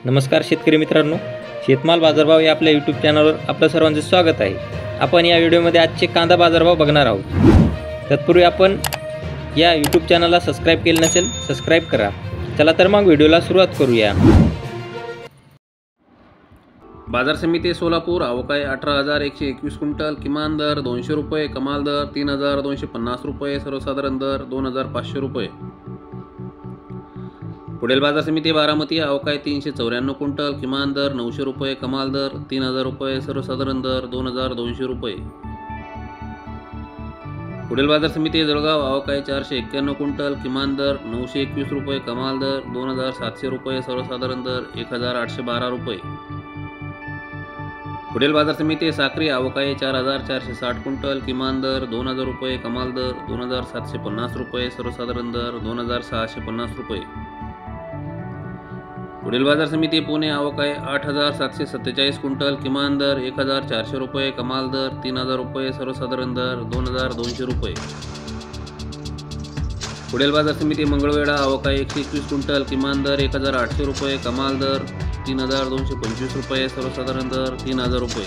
नमस्कार शेतकरी मित्रांनो, शेतमाल बाजारभाव या आपल्या यूट्यूब चॅनलवर आपलं सर्वांचे स्वागत आहे। आपण या व्हिडिओमध्ये आजचे कांदा बाजारभाव बघणार आहोत। तत्पूर्वी आपण या यूट्यूब चॅनलला सबस्क्राइब केले नसेल सबस्क्राइब करा। चला तर मग व्हिडिओला सुरुवात करूया। बाजार समिती सोलापूर अवकाळी 18,121 क्विंटल, किमान दर 200 रुपये, कमाल दर 3,250 रुपये, सर्वसाधारण दर 2,500 रुपये। पुढील बाजार समिती बारामती अवकाळी 394 क्विंटल, किमान दर 900 रुपये, कमाल दर 3,000 रुपये, सर्वसाधारण दर 2,200 रुपये। पुढील बाजार समिती जळगाव अवकाळी 491 क्विंटल, किमान दर 921 रुपये, कमाल दर 2,700 रुपये, सर्वसाधारण दर 1,812 रुपये। पुढील बाजार समिती साक्री अवकाळी 4,460 क्विंटल, किमान दर 2,000 रुपये, कमाल दर 2,750 रुपये, सर्वसाधारण दर 2,650 रुपये। पुढील बाजार समिती पुणे अवकाळी 8,747 क्विंटल, किमान दर 1,400 रुपये, कमाल दर 3,000 रुपये, सर्वसाधारण दर 2,200 रुपये। पुढील बाजार समिती मंगळवेढा अवकाळी 121 क्विंटल, किमान दर 1,800 रुपये, कमाल दर 3,225 रुपये, सर्वसाधारण दर 3,000 रुपये।